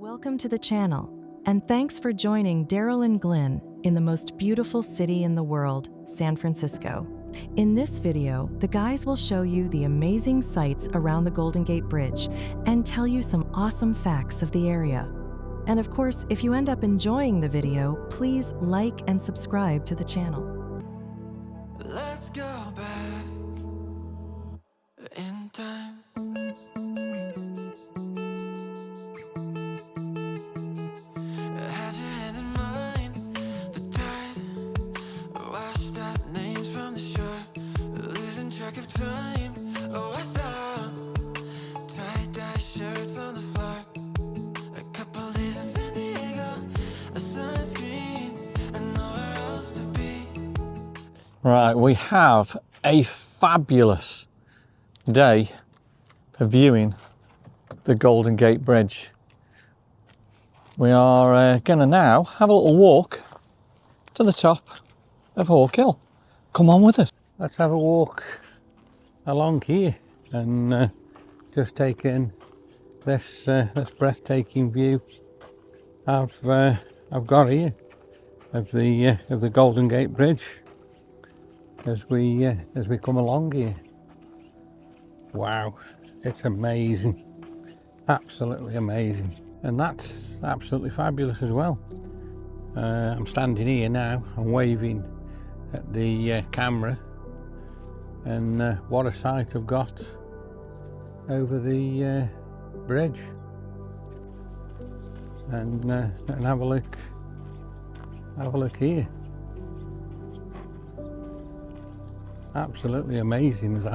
Welcome to the channel, and thanks for joining Daryl and Glynn in the most beautiful city in the world, San Francisco. In this video, the guys will show you the amazing sights around the Golden Gate Bridge and tell you some awesome facts of the area. And of course, if you end up enjoying the video, please like and subscribe to the channel. Let's go back in time. Had your hand in mine, the tide washed out names from the shore, losing track of time. Oh, I stop. Tie-dye shirts on the floor, a couple days in San Diego, a sunscreen, and nowhere else to be. Right, we have a fabulous day for viewing the Golden Gate Bridge. We are going to now have a little walk to the top of Hawk Hill. Come on with us. Let's have a walk along here and just take in this breathtaking view I've got here of the Golden Gate Bridge as we come along here. Wow, it's amazing, absolutely amazing, and that's absolutely fabulous as well. I'm standing here now, I'm waving at the camera, and what a sight I've got over the bridge. And have a look here. Absolutely amazing as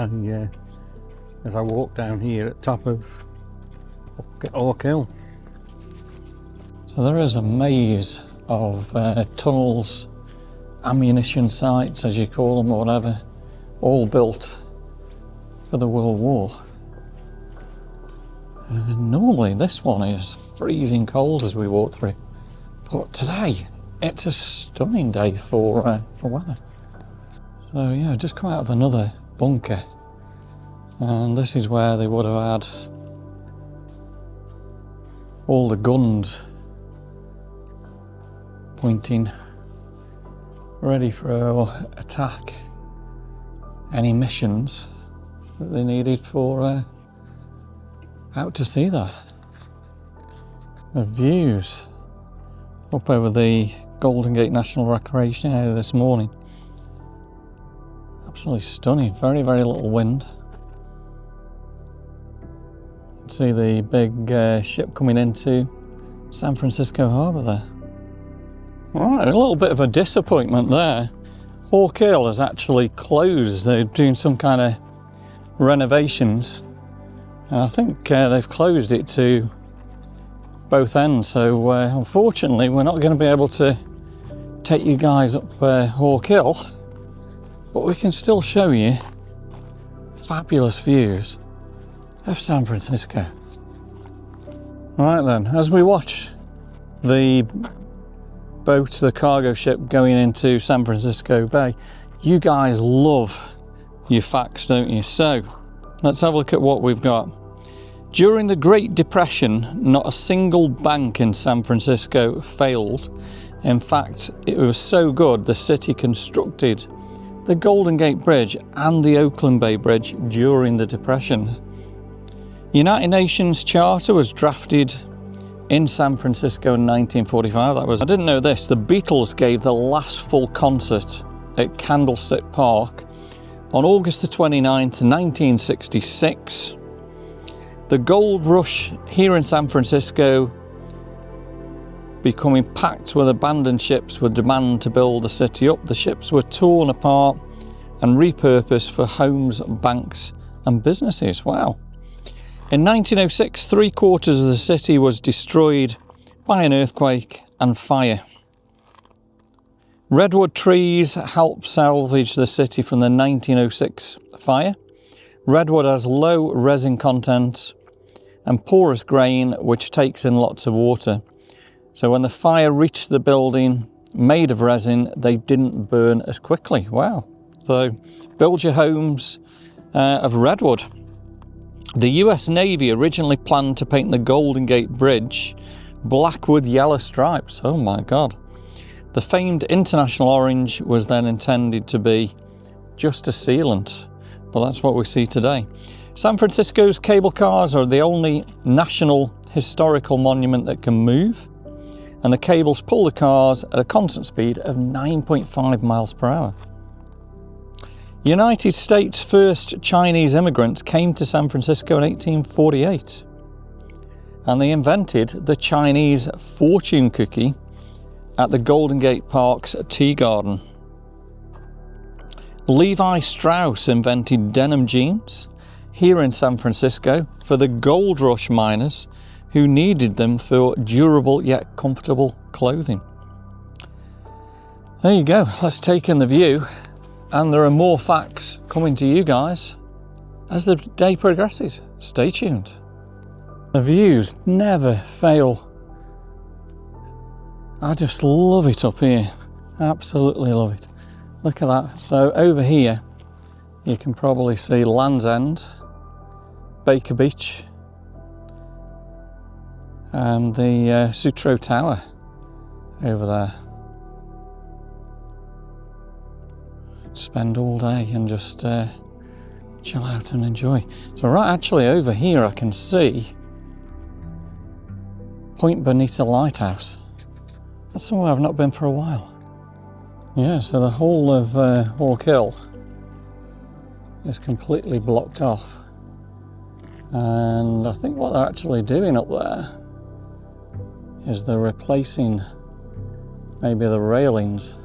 I walk down here at top of Hawk Hill. So there is a maze of tunnels, ammunition sites as you call them or whatever, all built for the World War. Normally this one is freezing cold as we walk through, but today it's a stunning day for weather. So yeah, just come out of another bunker, and this is where they would have had all the guns pointing, ready for attack any missions that they needed for out to sea there. The views up over the Golden Gate National Recreation area this morning, absolutely stunning. Very, very little wind. See the big ship coming into San Francisco Harbour there. Alright, a little bit of a disappointment there. Hawk Hill is actually closed. They're doing some kind of renovations. And I think they've closed it to both ends. So unfortunately, we're not going to be able to take you guys up Hawk Hill. But we can still show you fabulous views of San Francisco. Right then, as we watch the boat, the cargo ship going into San Francisco Bay, you guys love your facts, don't you? So let's have a look at what we've got. During the Great Depression, not a single bank in San Francisco failed. In fact, it was so good the city constructed the Golden Gate Bridge and the Oakland Bay Bridge during the Depression. United Nations Charter was drafted in San Francisco in 1945. I didn't know this, the Beatles gave the last full concert at Candlestick Park on August the 29th, 1966. The gold rush here in San Francisco becoming packed with abandoned ships with demand to build the city up. The ships were torn apart and repurposed for homes, banks and businesses. Wow. In 1906, 3/4 of the city was destroyed by an earthquake and fire. Redwood trees helped salvage the city from the 1906 fire. Redwood has low resin content and porous grain, which takes in lots of water. So when the fire reached the building made of resin, they didn't burn as quickly. Wow. So build your homes of redwood. The US Navy originally planned to paint the Golden Gate Bridge black with yellow stripes. Oh my God. The famed international orange was then intended to be just a sealant, but that's what we see today. San Francisco's cable cars are the only national historical monument that can move, and the cables pull the cars at a constant speed of 9.5 miles per hour. United States' first Chinese immigrants came to San Francisco in 1848, and they invented the Chinese fortune cookie at the Golden Gate Park's Tea Garden. Levi Strauss invented denim jeans here in San Francisco for the gold rush miners who needed them for durable yet comfortable clothing. There you go, let's take in the view, and there are more facts coming to you guys as the day progresses. Stay tuned. The views never fail. I just love it up here, absolutely love it. Look at that. So over here you can probably see Land's End, Baker Beach, and the Sutro Tower over there. Spend all day and just chill out and enjoy. So right actually over here I can see Point Bonita Lighthouse. That's somewhere I've not been for a while. Yeah, so the whole of Hawk Hill is completely blocked off, and I think what they're actually doing up there is they're replacing maybe the railings,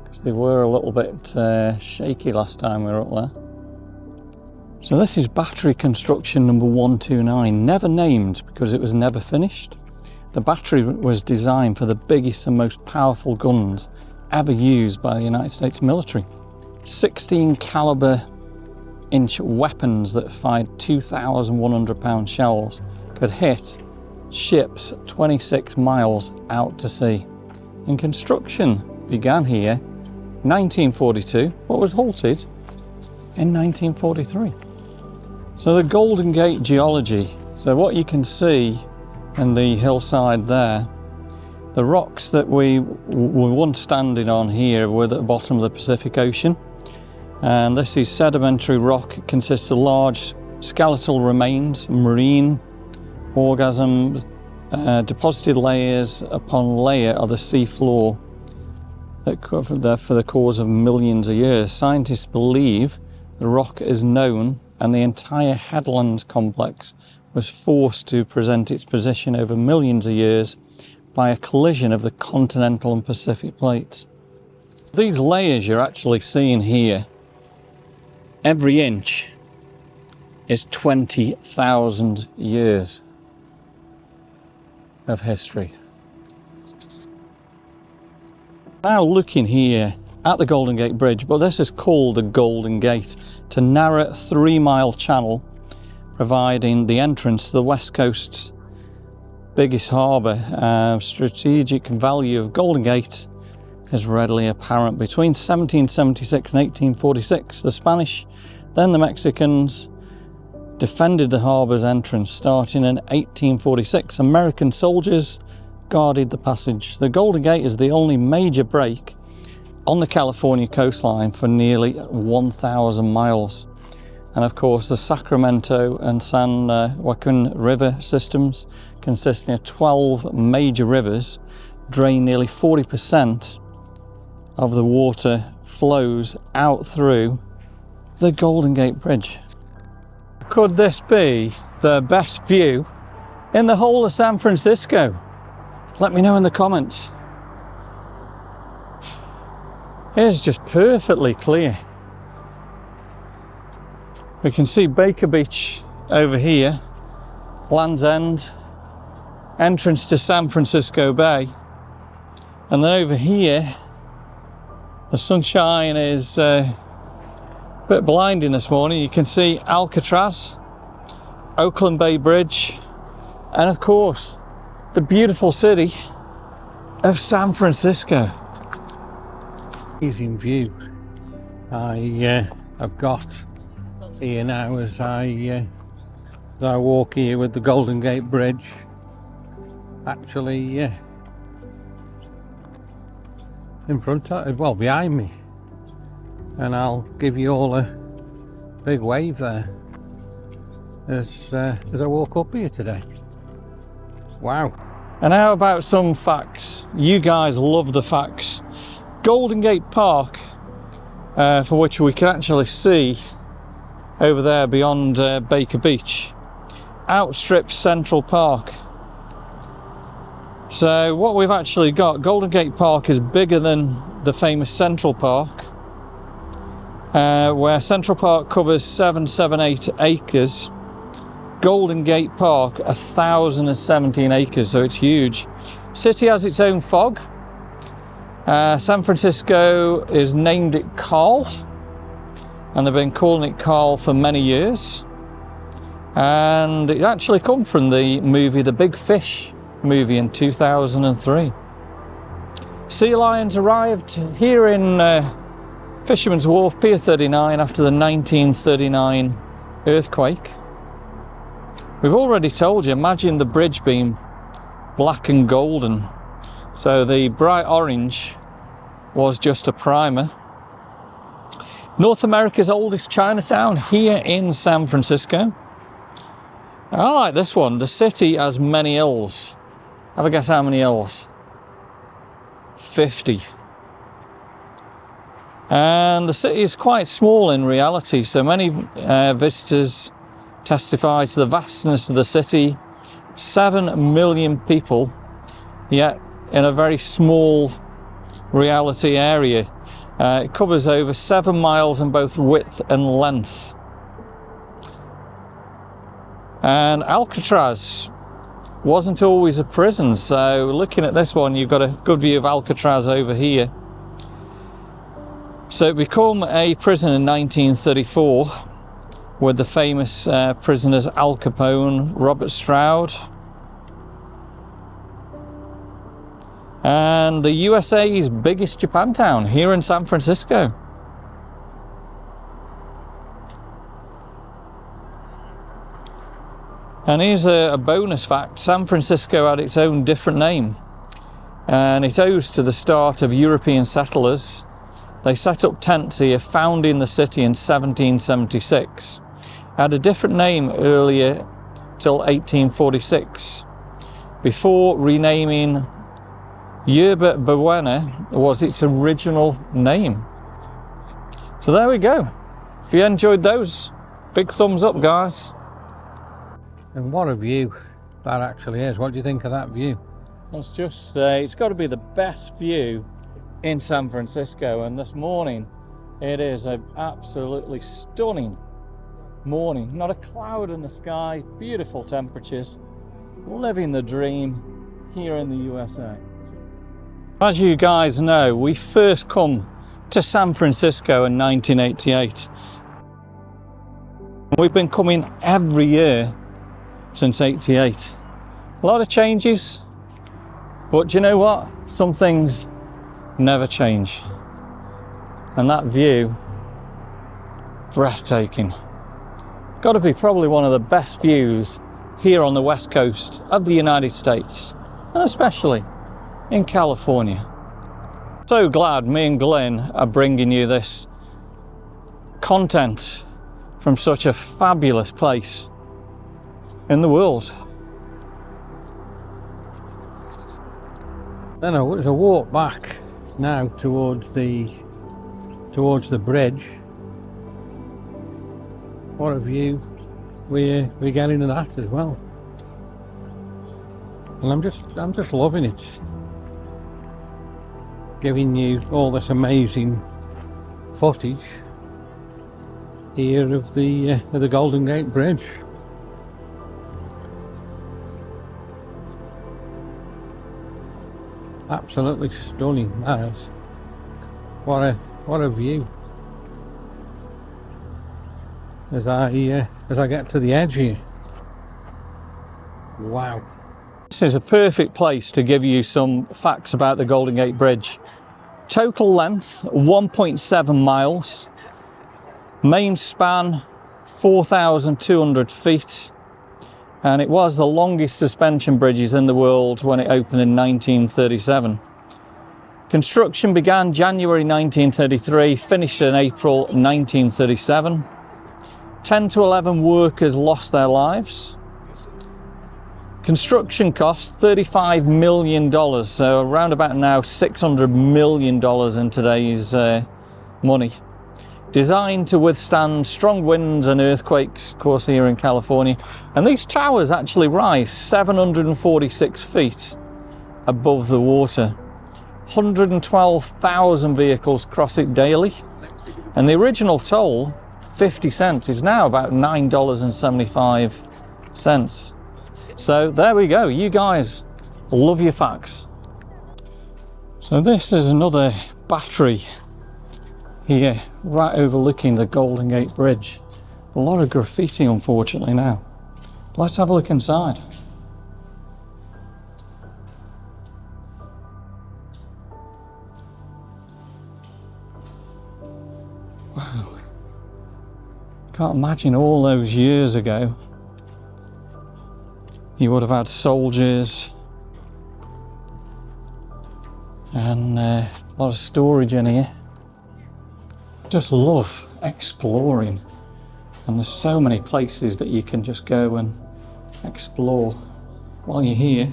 because they were a little bit shaky last time we were up there. So this is battery construction number 129, never named because it was never finished. The battery was designed for the biggest and most powerful guns ever used by the United States military. 16 caliber inch weapons that fired 2,100 pound shells could hit ships 26 miles out to sea. And construction began here in 1942, but was halted in 1943. So the Golden Gate geology, so what you can see in the hillside there, the rocks that we were once standing on here were at the bottom of the Pacific Ocean, and this is sedimentary rock. It consists of large skeletal remains, marine organisms, deposited layers upon layer of the sea floor that covered there for the cause of millions of years. Scientists believe the rock is known, and the entire headlands complex was forced to present its position over millions of years by a collision of the continental and Pacific plates. These layers you're actually seeing here, every inch is 20,000 years of history. Now looking here at the Golden Gate Bridge, but this is called the Golden Gate. It's a narrow 3-mile channel providing the entrance to the West Coast's biggest harbour. Strategic value of Golden Gate is readily apparent. Between 1776 and 1846, the Spanish, then the Mexicans, defended the harbour's entrance. Starting in 1846, American soldiers guarded the passage. The Golden Gate is the only major break on the California coastline for nearly 1,000 miles. And of course the Sacramento and San Joaquin river systems, consisting of 12 major rivers, drain nearly 40% of the water flows out through the Golden Gate Bridge. Could this be the best view in the whole of San Francisco? Let me know in the comments. It's just perfectly clear. We can see Baker Beach over here, Land's End, entrance to San Francisco Bay, and then over here the sunshine is a bit blinding this morning. You can see Alcatraz, Oakland Bay Bridge, and of course the beautiful city of San Francisco. Amazing view I've got here now as I walk here with the Golden Gate Bridge. actually in front of, well, behind me, and I'll give you all a big wave there as I walk up here today. Wow. And how about some facts? You guys love the facts. Golden Gate Park, for which we can actually see over there beyond Baker Beach, outstrips Central Park. So what we've actually got, Golden Gate Park is bigger than the famous Central Park, where Central Park covers 778 acres. Golden Gate Park 1,017 acres, so it's huge. City has its own fog. San Francisco is named it Carl, and they've been calling it Carl for many years. And it actually come from the movie The Big Fish movie in 2003. Sea lions arrived here in Fisherman's Wharf, Pier 39, after the 1939 earthquake. We've already told you, imagine the bridge being black and golden. So the bright orange was just a primer. North America's oldest Chinatown here in San Francisco. I like this one. The city has many hills. Have a guess how many hills? 50. And the city is quite small in reality, so many visitors testify to the vastness of the city. 7 million people, yet in a very small reality area. It covers over 7 miles in both width and length. And Alcatraz wasn't always a prison, so looking at this one, you've got a good view of Alcatraz over here. So it became a prison in 1934 with the famous prisoners Al Capone, Robert Stroud. And the USA's biggest Japantown here in San Francisco. And here's a bonus fact. San Francisco had its own different name, and it owes to the start of European settlers. They set up tents here, founding the city in 1776. Had a different name earlier till 1846, before renaming Yerba Buena was its original name. So there we go. If you enjoyed those, big thumbs up, guys. And what a view that actually is. What do you think of that view? It's just, it's got to be the best view in San Francisco, and this morning it is an absolutely stunning morning. Not a cloud in the sky, beautiful temperatures, living the dream here in the USA. As you guys know, we first come to San Francisco in 1988. We've been coming every year since '88. A lot of changes, but do you know what? Some things never change. And that view, breathtaking. Got to be probably one of the best views here on the west coast of the United States, and especially in California. So glad me and Glynn are bringing you this content from such a fabulous place in the world. Then as I walk back now towards the bridge, what a view we're getting of that as well. And I'm just loving it, giving you all this amazing footage here of the Golden Gate Bridge. Absolutely stunning, that is. What a view. As I get to the edge here. Wow. This is a perfect place to give you some facts about the Golden Gate Bridge. Total length 1.7 miles. Main span 4,200 feet. and it was the longest suspension bridges in the world when it opened in 1937. Construction began January 1933, finished in April 1937. 10 to 11 workers lost their lives. Construction cost $35 million, so around about now $600 million in today's money. Designed to withstand strong winds and earthquakes, of course, here in California. And these towers actually rise 746 feet above the water. 112,000 vehicles cross it daily. And the original toll, 50 cents, is now about $9.75. So there we go. You guys love your facts. So this is another battery here, right overlooking the Golden Gate Bridge. A lot of graffiti, unfortunately, now. Let's have a look inside. Wow. Can't imagine all those years ago. You would have had soldiers and a lot of storage in here. Just love exploring, and there's so many places that you can just go and explore while you're here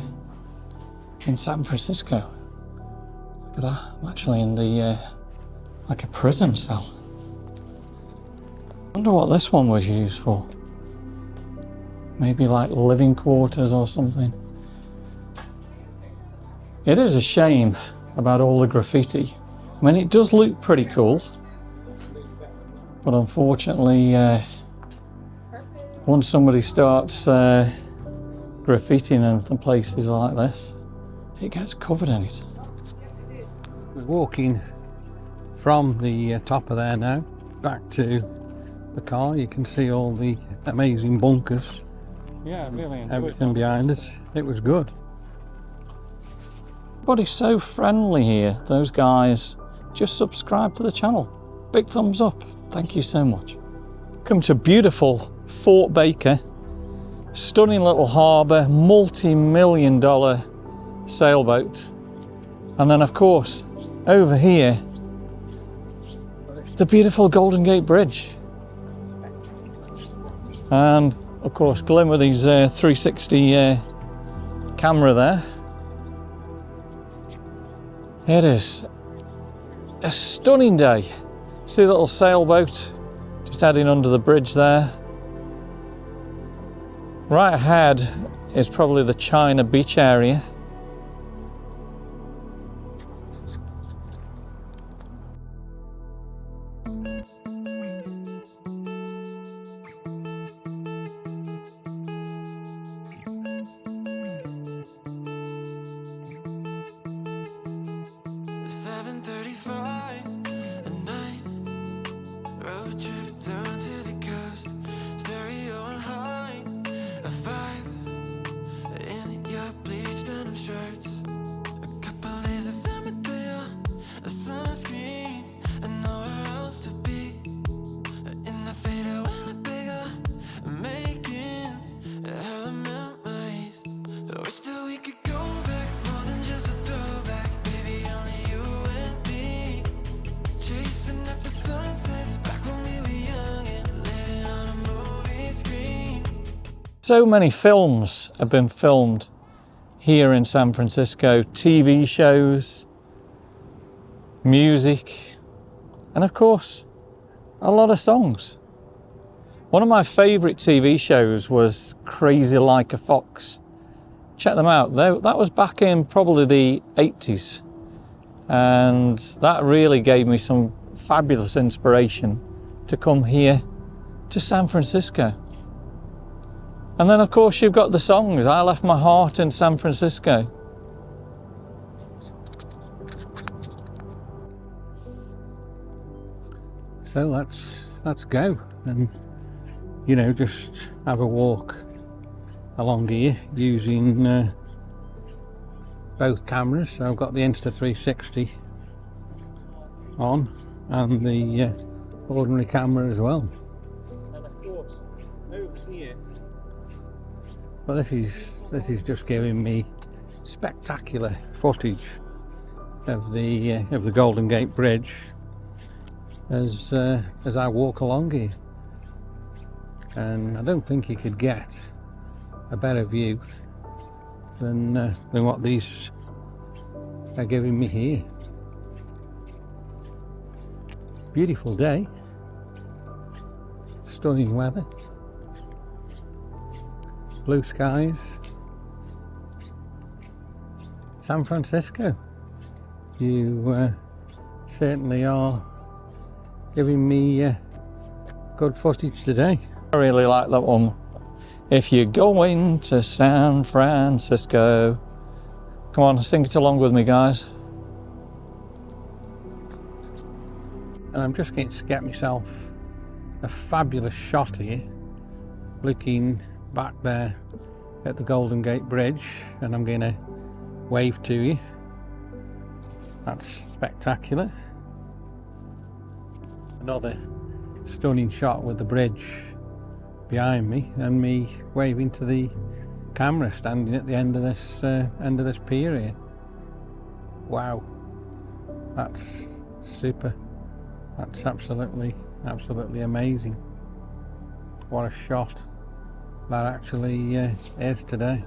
in San Francisco. Look at that, I'm actually in the like a prison cell. I wonder what this one was used for. Maybe like living quarters or something. It is a shame about all the graffiti. I mean, it does look pretty cool. But unfortunately, once somebody starts graffitiing in places like this, it gets covered in it. We're walking from the top of there now, back to the car. You can see all the amazing bunkers. Yeah, really enjoyed everything behind us. It was good. Everybody's so friendly here. Those guys just subscribe to the channel. Big thumbs up. Thank you so much. Come to beautiful Fort Baker. Stunning little harbour, multi-million-dollar sailboat. And then, of course, over here, the beautiful Golden Gate Bridge. And, of course, Glynn with his 360 camera there. It is a stunning day. See the little sailboat just heading under the bridge there. Right ahead is probably the China beach area. So many films have been filmed here in San Francisco, TV shows, music, and of course, a lot of songs. One of my favourite TV shows was Crazy Like a Fox. Check them out. That was back in probably the 80s, and that really gave me some fabulous inspiration to come here to San Francisco. And then, of course, you've got the songs. I Left My Heart in San Francisco. So let's go and, you know, just have a walk along here using both cameras. So I've got the Insta360 on and the ordinary camera as well. And of course, over here But this is just giving me spectacular footage of the Golden Gate Bridge as I walk along here, and I don't think you could get a better view than what these are giving me here. Beautiful day, stunning weather, blue skies. San Francisco, you certainly are giving me good footage today. I really like that one. If you're going to San Francisco. Come on, sing it along with me, guys. And I'm just going to get myself a fabulous shot here, looking back there at the Golden Gate Bridge, and I'm going to wave to you. That's spectacular. Another stunning shot with the bridge behind me and me waving to the camera standing at the end of this pier here. Wow, that's super. That's absolutely amazing. What a shot that actually is today.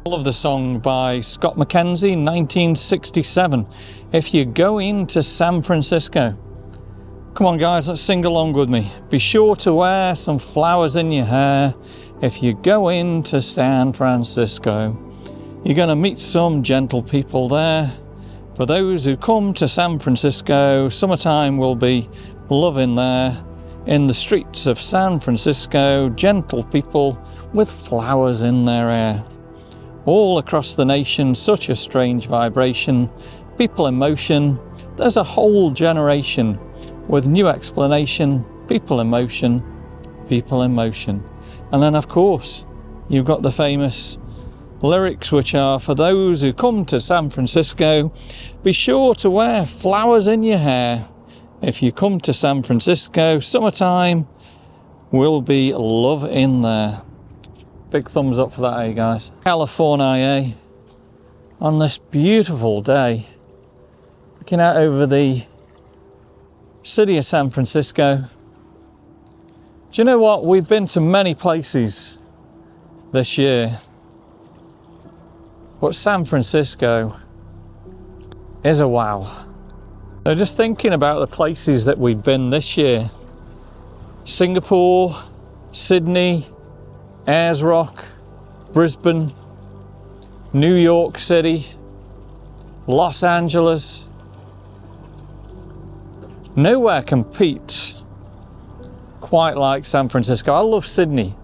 I love the song by Scott McKenzie, 1967. If you're going to San Francisco. Come on guys, let's sing along with me. Be sure to wear some flowers in your hair. If you're going to San Francisco. You're going to meet some gentle people there. For those who come to San Francisco, summertime will be loving there. In the streets of San Francisco, gentle people with flowers in their hair. All across the nation, such a strange vibration. People in motion, there's a whole generation with new explanation. People in motion, people in motion. And then of course, you've got the famous lyrics, which are, for those who come to San Francisco, be sure to wear flowers in your hair. If you come to San Francisco, summertime will be love in there. Big thumbs up for that, eh guys? California, on this beautiful day, looking out over the city of San Francisco. Do you know what? We've been to many places this year, but San Francisco is a wow. So just thinking about the places that we've been this year: Singapore, Sydney, Ayers Rock, Brisbane, New York City, Los Angeles. Nowhere competes quite like San Francisco. I love Sydney,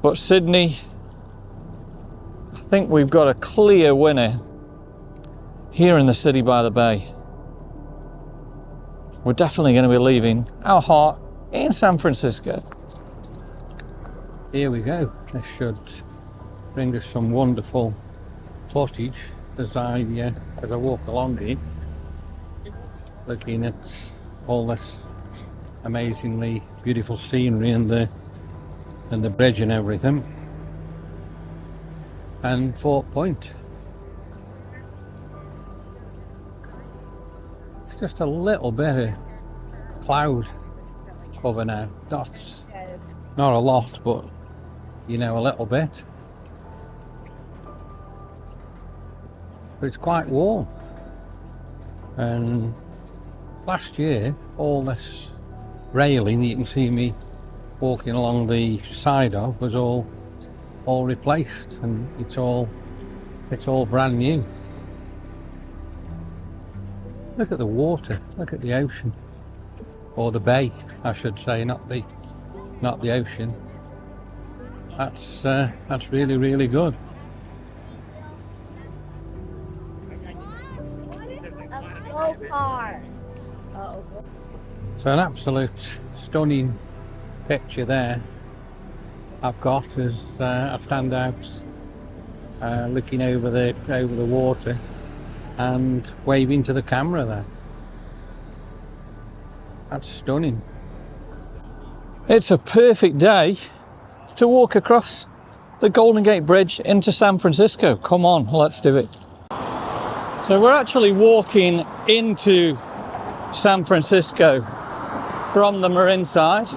but Sydney, I think we've got a clear winner here in the city by the bay. We're definitely going to be leaving our heart in San Francisco. Here we go. This should bring us some wonderful footage as I walk along here, looking at all this amazingly beautiful scenery and the bridge and everything. And Fort Point. It's just a little bit of cloud cover now. Not a lot, but you know, a little bit. But it's quite warm. And last year, all this railing that you can see me walking along the side of was all replaced, and it's all brand new. Look at the water, look at the ocean, or the bay I should say, not the ocean. That's really, really good. So an absolute stunning picture there I've got as I stand out looking over the water and waving to the camera there. That's stunning. It's a perfect day to walk across the Golden Gate Bridge into San Francisco. Come on, let's do it. So we're actually walking into San Francisco from the Marin side.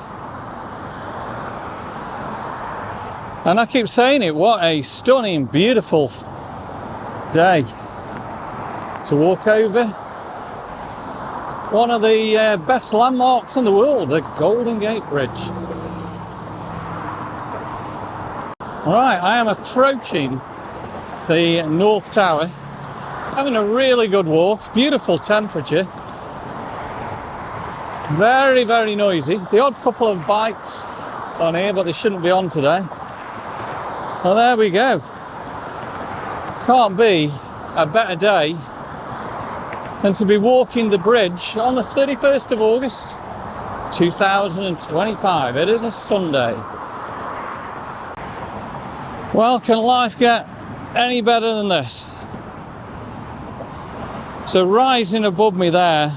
And I keep saying it, what a stunning, beautiful day to walk over one of the best landmarks in the world, the Golden Gate Bridge. All right, I am approaching the North Tower, having a really good walk, beautiful temperature, very, very noisy. The odd couple of bikes on here, but they shouldn't be on today. Well, there we go. Can't be a better day than to be walking the bridge on the 31st of August 2025. It is a Sunday. Well, can life get any better than this? So rising above me there,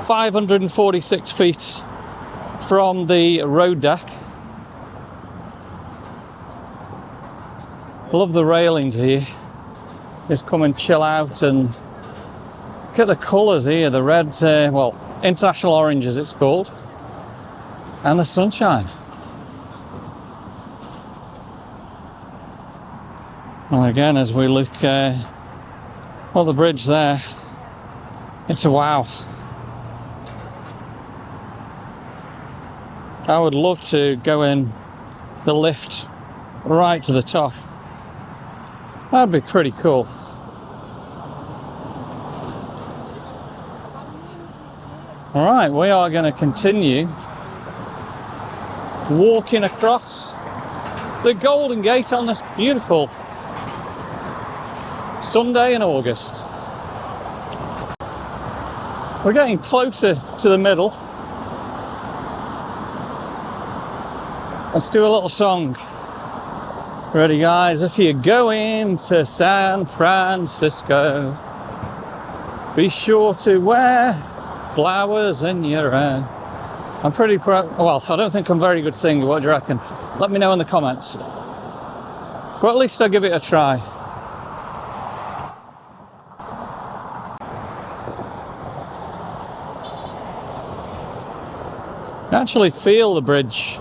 546 feet from the road deck. Love the railings here. Just come and chill out and look at the colours here, the red, well, international orange as it's called, and the sunshine. And again, as we look on the bridge there, it's a wow. I would love to go in the lift right to the top. That'd be pretty cool. All right, we are going to continue walking across the Golden Gate on this beautiful Sunday in August. We're getting closer to the middle. Let's do a little song. Ready, guys? If you're going to San Francisco, be sure to wear flowers in your hair. I'm pretty proud. Well, I don't think I'm a very good singer. What do you reckon? Let me know in the comments. But at least I'll give it a try. I actually feel the bridge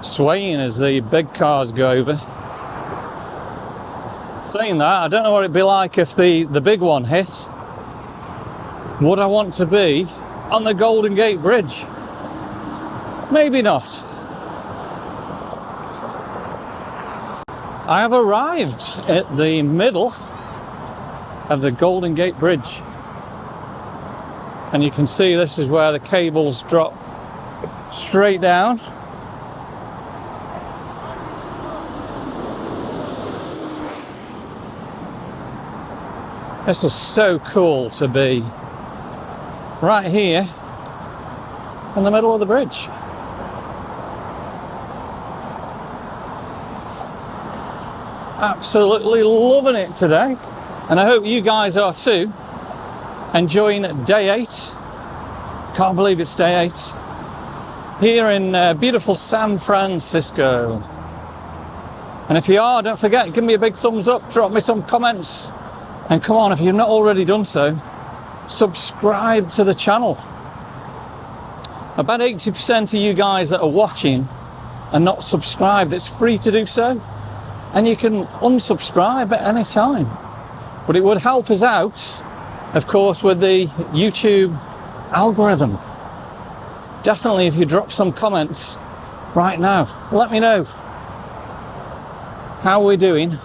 swaying as the big cars go over. Saying that, I don't know what it'd be like if the big one hit. Would I want to be on the Golden Gate Bridge? Maybe not. I have arrived at the middle of the Golden Gate Bridge. And you can see this is where the cables drop straight down. This is so cool to be right here in the middle of the bridge. Absolutely loving it today, and I hope you guys are too. Enjoying day 8. Can't believe it's day 8 here in beautiful San Francisco. And if you are, don't forget, give me a big thumbs up, drop me some comments, and come on, if you've not already done so, subscribe to the channel. About 80% of you guys that are watching are not subscribed. It's free to do so, and you can unsubscribe at any time. But it would help us out, of course, with the YouTube algorithm. Definitely, if you drop some comments right now, let me know how we're doing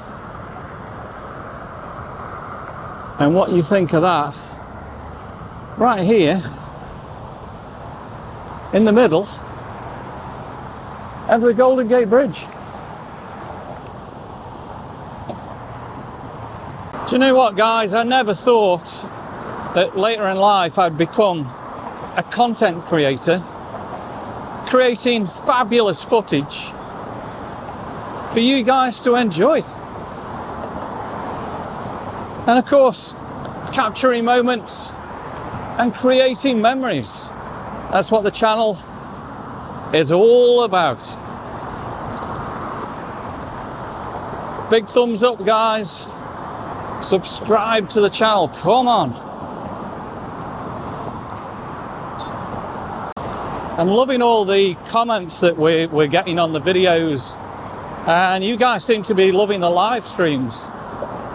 and what you think of that. Right here in the middle of the Golden Gate Bridge. Do you know what, guys? I never thought that later in life I'd become a content creator, creating fabulous footage for you guys to enjoy. And of course, capturing moments and creating memories. That's what the channel is all about. Big thumbs up, guys. Subscribe to the channel. Come on. I'm loving all the comments that we're getting on the videos. And you guys seem to be loving the live streams.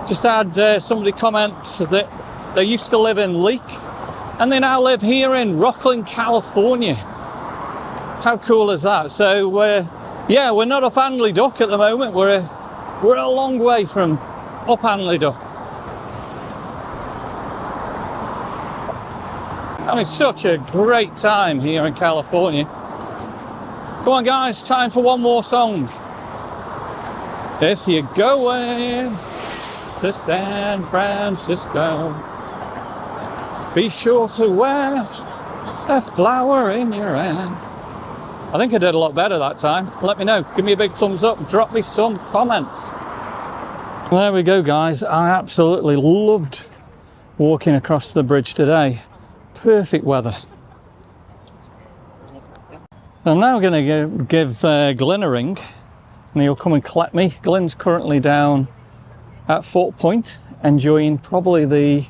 Just had somebody comment that they used to live in Leek and they now live here in Rocklin, California. How cool is that? So yeah, we're not up Handley Duck at the moment. We're a long way from up Handley Duck. Having such a great time here in California. Come on guys, time for one more song. If you're going to San Francisco, be sure to wear a flower in your hand. I think I did a lot better that time. Let me know. Give me a big thumbs up. Drop me some comments. There we go, guys. I absolutely loved walking across the bridge today. Perfect weather. I'm now going to give Glynn a ring and he'll come and collect me. Glynn's currently down at Fort Point, enjoying probably the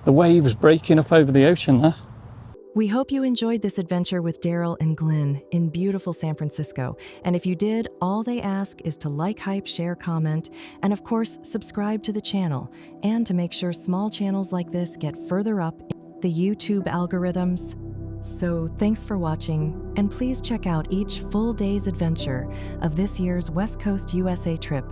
waves breaking up over the ocean there. We hope you enjoyed this adventure with Daryl and Glynn in beautiful San Francisco. And if you did, all they ask is to like, hype, share, comment, and of course, subscribe to the channel. And to make sure small channels like this get further up in the YouTube algorithms. So thanks for watching, and please check out each full day's adventure of this year's West Coast USA trip